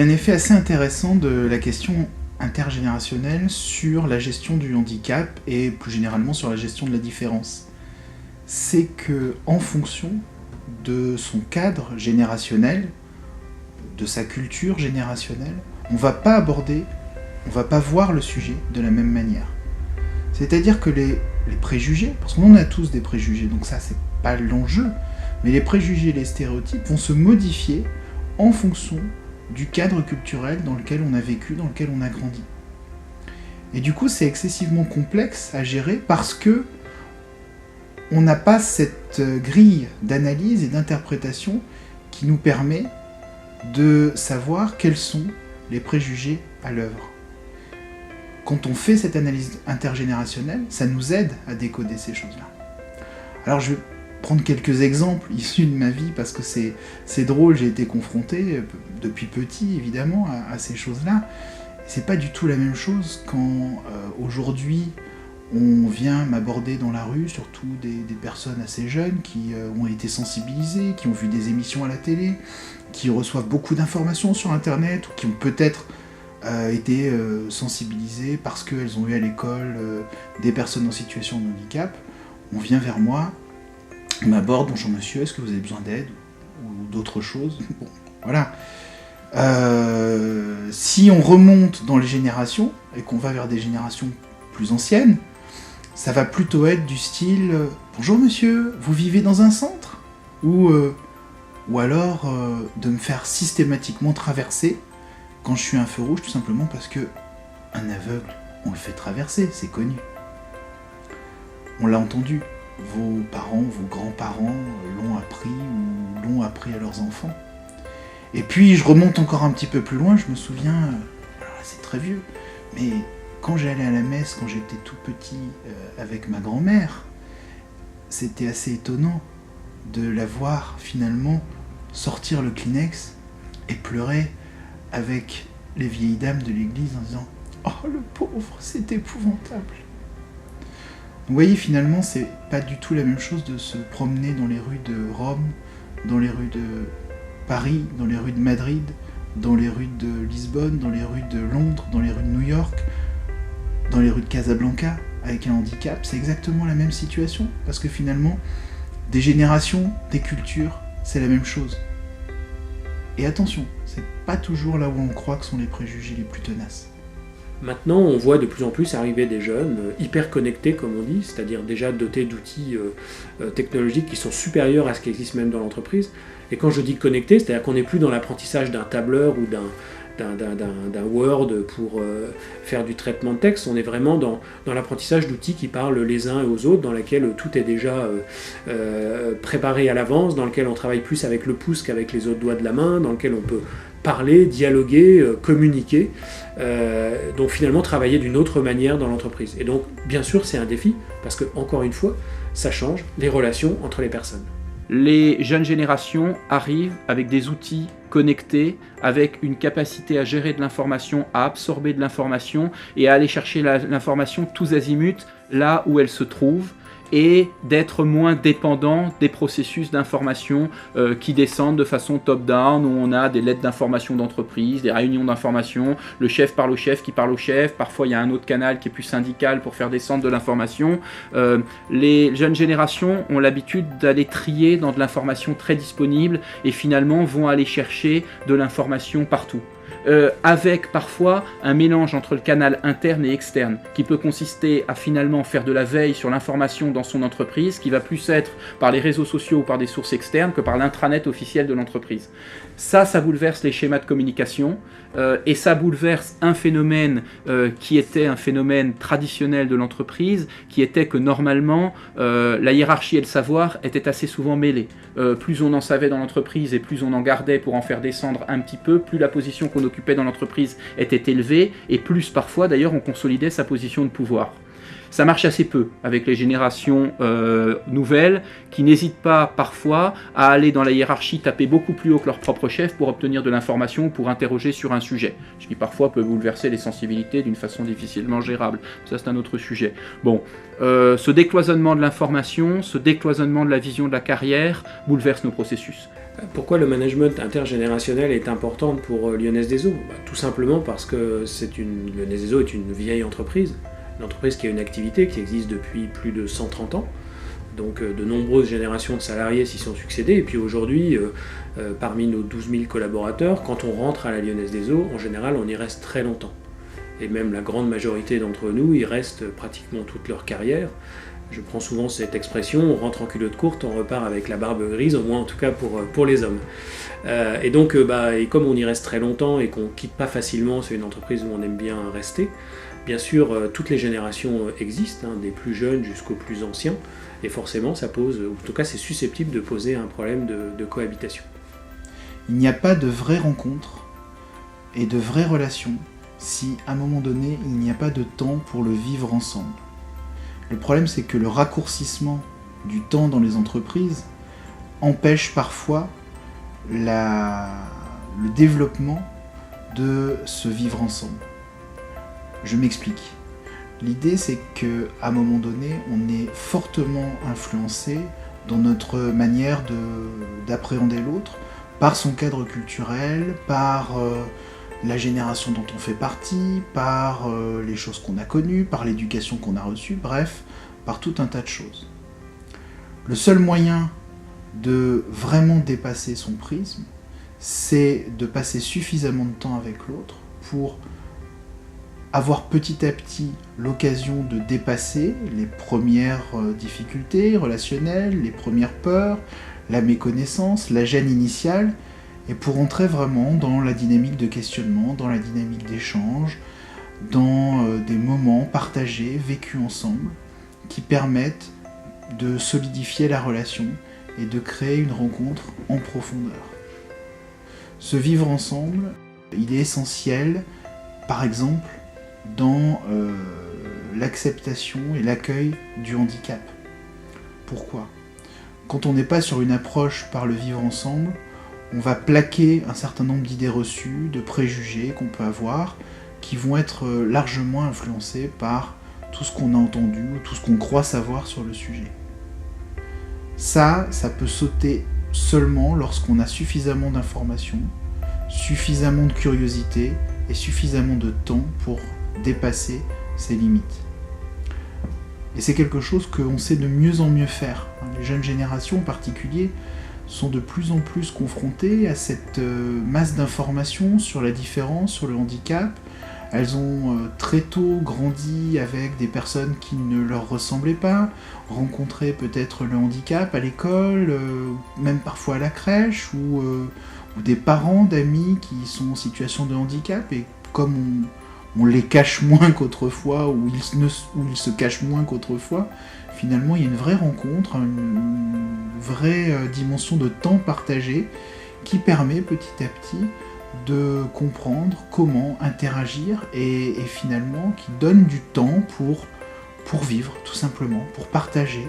y a un effet assez intéressant de la question intergénérationnelle sur la gestion du handicap et plus généralement sur la gestion de la différence. C'est que en fonction de son cadre générationnel, de sa culture générationnelle, on va pas voir le sujet de la même manière. C'est-à-dire que les préjugés, parce qu'on en a tous des préjugés, donc ça c'est pas l'enjeu, mais les préjugés et les stéréotypes vont se modifier en fonction du cadre culturel dans lequel on a vécu, dans lequel on a grandi. Et du coup c'est excessivement complexe à gérer parce que on n'a pas cette grille d'analyse et d'interprétation qui nous permet de savoir quels sont les préjugés à l'œuvre. Quand on fait cette analyse intergénérationnelle, ça nous aide à décoder ces choses-là. Alors je vais prendre quelques exemples issus de ma vie parce que c'est drôle, j'ai été confronté depuis petit évidemment à ces choses-là. C'est pas du tout la même chose quand aujourd'hui on vient m'aborder dans la rue, surtout des personnes assez jeunes qui ont été sensibilisées, qui ont vu des émissions à la télé, qui reçoivent beaucoup d'informations sur internet ou qui ont peut-être été sensibilisées parce qu'elles ont eu à l'école des personnes en situation de handicap. On vient vers moi, on m'aborde, bonjour monsieur, est-ce que vous avez besoin d'aide ou d'autres choses? Bon, voilà. Si on remonte dans les générations et qu'on va vers des générations plus anciennes, ça va plutôt être du style bonjour monsieur, vous vivez dans un centre? Ou alors de me faire systématiquement traverser quand je suis un feu rouge, tout simplement parce que un aveugle, on le fait traverser, c'est connu. On l'a entendu, vos parents, vos grands-parents l'ont appris ou l'ont appris à leurs enfants. Et puis je remonte encore un petit peu plus loin, je me souviens, alors là c'est très vieux, mais quand j'allais à la messe, quand j'étais tout petit avec ma grand-mère, c'était assez étonnant de la voir finalement sortir le Kleenex et pleurer avec les vieilles dames de l'église en disant « Oh le pauvre, c'est épouvantable !» Vous voyez, finalement, c'est pas du tout la même chose de se promener dans les rues de Rome, dans les rues de Paris, dans les rues de Madrid, dans les rues de Lisbonne, dans les rues de Londres, dans les rues de New York, dans les rues de Casablanca, avec un handicap. C'est exactement la même situation, parce que finalement, des générations, des cultures, c'est la même chose. Et attention, c'est pas toujours là où on croit que sont les préjugés les plus tenaces. Maintenant, on voit de plus en plus arriver des jeunes hyper connectés, comme on dit, c'est-à-dire déjà dotés d'outils technologiques qui sont supérieurs à ce qui existe même dans l'entreprise. Et quand je dis connectés, c'est-à-dire qu'on n'est plus dans l'apprentissage d'un tableur ou d'un Word pour faire du traitement de texte, on est vraiment dans l'apprentissage d'outils qui parlent les uns aux autres, dans lesquels tout est déjà préparé à l'avance, dans lequel on travaille plus avec le pouce qu'avec les autres doigts de la main, dans lequel on peut parler, dialoguer, communiquer, donc finalement travailler d'une autre manière dans l'entreprise. Et donc bien sûr c'est un défi, parce que encore une fois, ça change les relations entre les personnes. Les jeunes générations arrivent avec des outils connectés, avec une capacité à gérer de l'information, à absorber de l'information et à aller chercher l'information tous azimuts là où elle se trouve, et d'être moins dépendant des processus d'information qui descendent de façon top-down, où on a des lettres d'information d'entreprise, des réunions d'information, le chef parle au chef qui parle au chef, parfois il y a un autre canal qui est plus syndical pour faire descendre de l'information. Les jeunes générations ont l'habitude d'aller trier dans de l'information très disponible et finalement vont aller chercher de l'information partout. Avec parfois un mélange entre le canal interne et externe, qui peut consister à finalement faire de la veille sur l'information dans son entreprise, qui va plus être par les réseaux sociaux ou par des sources externes que par l'intranet officiel de l'entreprise. Ça bouleverse les schémas de communication, et ça bouleverse un phénomène qui était un phénomène traditionnel de l'entreprise, qui était que normalement la hiérarchie et le savoir étaient assez souvent mêlés. Plus on en savait dans l'entreprise et plus on en gardait pour en faire descendre un petit peu, plus la position qu'on occupait dans l'entreprise était élevée, et plus parfois d'ailleurs on consolidait sa position de pouvoir. Ça marche assez peu avec les générations nouvelles qui n'hésitent pas parfois à aller dans la hiérarchie taper beaucoup plus haut que leur propre chef pour obtenir de l'information ou pour interroger sur un sujet. Ce qui parfois peut bouleverser les sensibilités d'une façon difficilement gérable. Ça, c'est un autre sujet. Bon, ce décloisonnement de l'information, ce décloisonnement de la vision de la carrière bouleverse nos processus. Pourquoi le management intergénérationnel est important pour Lyonnaise des Eaux ? Tout simplement parce que Lyonnaise des Eaux est une vieille entreprise, une entreprise qui a une activité qui existe depuis plus de 130 ans. Donc de nombreuses générations de salariés s'y sont succédés. Et puis aujourd'hui, parmi nos 12 000 collaborateurs, quand on rentre à la Lyonnaise des Eaux, en général, on y reste très longtemps. Et même la grande majorité d'entre nous y restent pratiquement toute leur carrière. Je prends souvent cette expression, on rentre en culotte courte, on repart avec la barbe grise, au moins en tout cas pour les hommes. Et donc, et comme on y reste très longtemps et qu'on ne quitte pas facilement, c'est une entreprise où on aime bien rester, bien sûr, toutes les générations existent, des plus jeunes jusqu'aux plus anciens, et forcément ça pose, ou en tout cas c'est susceptible de poser un problème de cohabitation. Il n'y a pas de vraies rencontres et de vraies relations si, à un moment donné, il n'y a pas de temps pour le vivre ensemble. Le problème, c'est que le raccourcissement du temps dans les entreprises empêche parfois le développement de ce vivre ensemble. Je m'explique. L'idée, c'est qu'à un moment donné, on est fortement influencé dans notre manière d'appréhender l'autre par son cadre culturel, par la génération dont on fait partie, par les choses qu'on a connues, par l'éducation qu'on a reçue, bref, par tout un tas de choses. Le seul moyen de vraiment dépasser son prisme, c'est de passer suffisamment de temps avec l'autre pour avoir petit à petit l'occasion de dépasser les premières difficultés relationnelles, les premières peurs, la méconnaissance, la gêne initiale, et pour entrer vraiment dans la dynamique de questionnement, dans la dynamique d'échange, dans des moments partagés, vécus ensemble, qui permettent de solidifier la relation et de créer une rencontre en profondeur. Ce vivre ensemble, il est essentiel, par exemple, dans l'acceptation et l'accueil du handicap. Pourquoi ? Quand on n'est pas sur une approche par le vivre ensemble, on va plaquer un certain nombre d'idées reçues, de préjugés qu'on peut avoir, qui vont être largement influencés par tout ce qu'on a entendu ou tout ce qu'on croit savoir sur le sujet. Ça peut sauter seulement lorsqu'on a suffisamment d'informations, suffisamment de curiosité et suffisamment de temps pour dépasser ses limites. Et c'est quelque chose qu'on sait de mieux en mieux faire. Les jeunes générations en particulier sont de plus en plus confrontées à cette masse d'informations sur la différence, sur le handicap. Elles ont très tôt grandi avec des personnes qui ne leur ressemblaient pas, rencontré peut-être le handicap à l'école, même parfois à la crèche, ou des parents d'amis qui sont en situation de handicap, et comme on les cache moins qu'autrefois, ou ils se cachent moins qu'autrefois, finalement il y a une vraie rencontre, une vraie dimension de temps partagé qui permet petit à petit de comprendre comment interagir et finalement qui donne du temps pour vivre tout simplement, pour partager.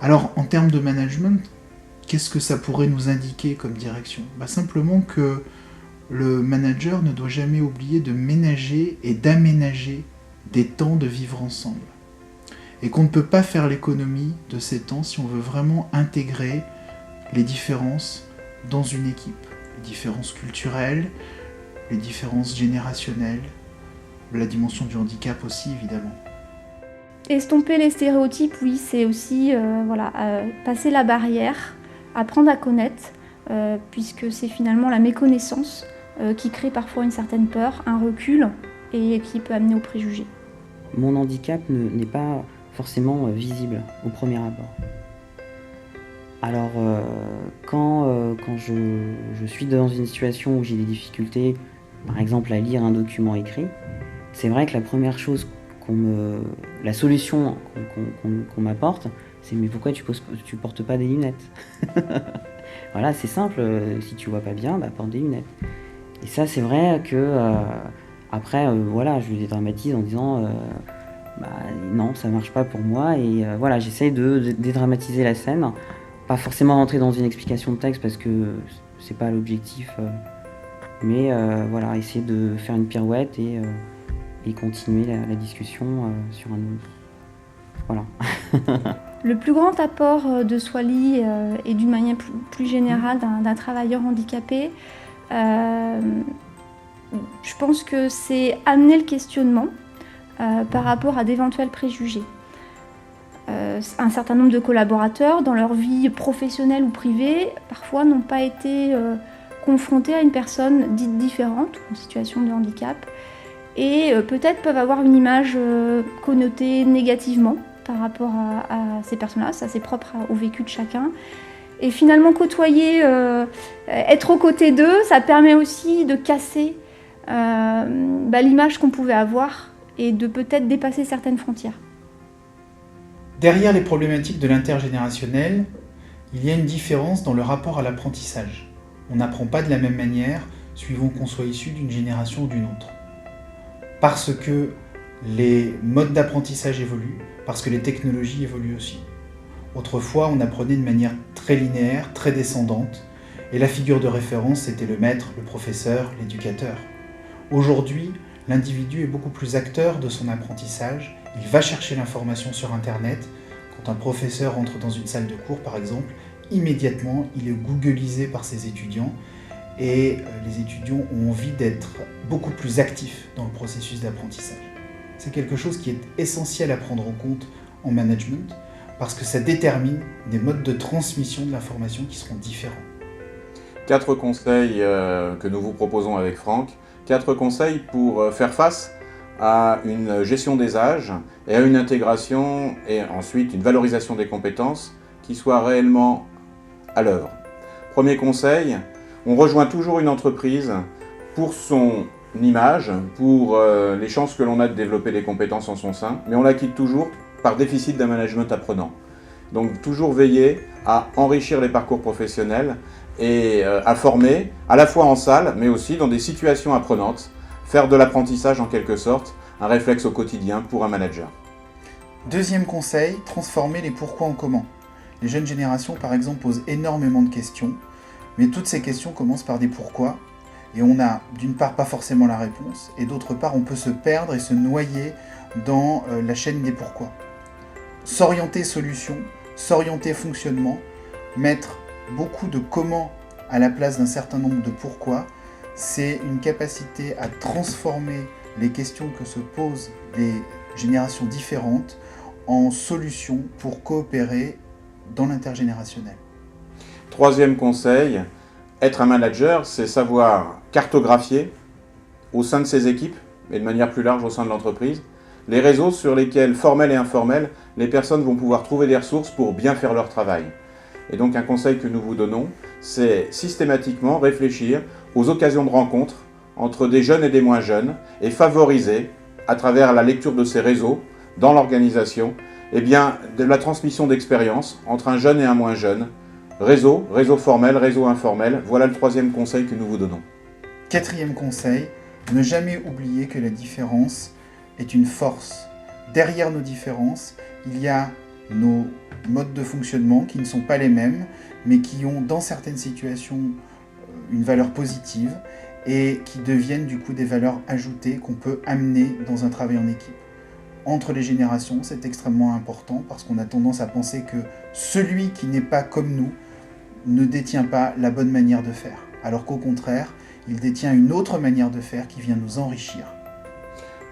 Alors en termes de management, qu'est-ce que ça pourrait nous indiquer comme direction ? Simplement que le manager ne doit jamais oublier de ménager et d'aménager des temps de vivre ensemble. Et qu'on ne peut pas faire l'économie de ces temps si on veut vraiment intégrer les différences dans une équipe. Les différences culturelles, les différences générationnelles, la dimension du handicap aussi évidemment. Estomper les stéréotypes, oui, c'est aussi passer la barrière, apprendre à connaître, puisque c'est finalement la méconnaissance qui crée parfois une certaine peur, un recul, et qui peut amener aux préjugés. Mon handicap n'est pas forcément visible au premier abord. Alors, quand je suis dans une situation où j'ai des difficultés, par exemple à lire un document écrit, c'est vrai que la première chose la solution qu'on m'apporte, c'est « mais pourquoi tu portes pas des lunettes ?» Voilà, c'est simple, si tu vois pas bien, porte des lunettes. Et ça, c'est vrai que après, je le dédramatise en disant non, ça marche pas pour moi. Et voilà, j'essaye de dédramatiser la scène. Pas forcément rentrer dans une explication de texte parce que c'est pas l'objectif. Mais voilà, essayer de faire une pirouette et continuer la discussion sur un... Voilà. Le plus grand apport de Swali et d'une manière plus générale d'un travailleur handicapé, je pense que c'est amener le questionnement par rapport à d'éventuels préjugés. Un certain nombre de collaborateurs, dans leur vie professionnelle ou privée, parfois n'ont pas été confrontés à une personne dite différente, en situation de handicap, et peut-être peuvent avoir une image connotée négativement par rapport à ces personnes-là, ça c'est propre au vécu de chacun. Et finalement côtoyer, être aux côtés d'eux, ça permet aussi de casser l'image qu'on pouvait avoir et de peut-être dépasser certaines frontières. Derrière les problématiques de l'intergénérationnel, il y a une différence dans le rapport à l'apprentissage. On n'apprend pas de la même manière suivant qu'on soit issu d'une génération ou d'une autre. Parce que les modes d'apprentissage évoluent, parce que les technologies évoluent aussi. Autrefois, on apprenait de manière très linéaire, très descendante, et la figure de référence, c'était le maître, le professeur, l'éducateur. Aujourd'hui, l'individu est beaucoup plus acteur de son apprentissage, il va chercher l'information sur Internet. Quand un professeur entre dans une salle de cours, par exemple, immédiatement, il est googlisé par ses étudiants, et les étudiants ont envie d'être beaucoup plus actifs dans le processus d'apprentissage. C'est quelque chose qui est essentiel à prendre en compte en management, parce que ça détermine des modes de transmission de l'information qui seront différents. 4 conseils que nous vous proposons avec Franck. 4 conseils pour faire face à une gestion des âges et à une intégration et ensuite une valorisation des compétences qui soit réellement à l'œuvre. Premier conseil, on rejoint toujours une entreprise pour son image, pour les chances que l'on a de développer des compétences en son sein, mais on la quitte toujours par déficit d'un management apprenant. Donc toujours veiller à enrichir les parcours professionnels et à former à la fois en salle, mais aussi dans des situations apprenantes, faire de l'apprentissage en quelque sorte un réflexe au quotidien pour un manager. Deuxième conseil, transformer les pourquoi en comment. Les jeunes générations, par exemple, posent énormément de questions, mais toutes ces questions commencent par des pourquoi, et on n'a d'une part pas forcément la réponse, et d'autre part on peut se perdre et se noyer dans la chaîne des pourquoi. S'orienter solution, s'orienter fonctionnement, mettre beaucoup de comment à la place d'un certain nombre de pourquoi, c'est une capacité à transformer les questions que se posent les générations différentes en solutions pour coopérer dans l'intergénérationnel. Troisième conseil, être un manager, c'est savoir cartographier au sein de ses équipes et de manière plus large au sein de l'entreprise les réseaux sur lesquels, formels et informels, les personnes vont pouvoir trouver des ressources pour bien faire leur travail. Et donc un conseil que nous vous donnons, c'est systématiquement réfléchir aux occasions de rencontre entre des jeunes et des moins jeunes et favoriser, à travers la lecture de ces réseaux, dans l'organisation, de la transmission d'expériences entre un jeune et un moins jeune. Réseau formel, réseau informel, voilà le troisième conseil que nous vous donnons. Quatrième conseil, ne jamais oublier que la différence est une force. Derrière nos différences, il y a nos modes de fonctionnement qui ne sont pas les mêmes, mais qui ont dans certaines situations une valeur positive et qui deviennent du coup des valeurs ajoutées qu'on peut amener dans un travail en équipe. Entre les générations, c'est extrêmement important parce qu'on a tendance à penser que celui qui n'est pas comme nous ne détient pas la bonne manière de faire, alors qu'au contraire, il détient une autre manière de faire qui vient nous enrichir.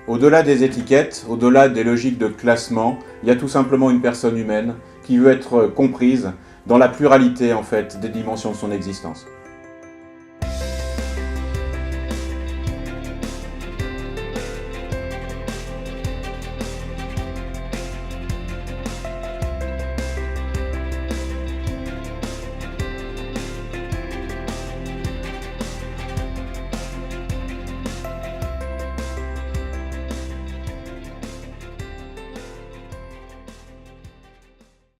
Au-delà des étiquettes, au-delà des logiques de classement, il y a tout simplement une personne humaine qui veut être comprise dans la pluralité en fait des dimensions de son existence.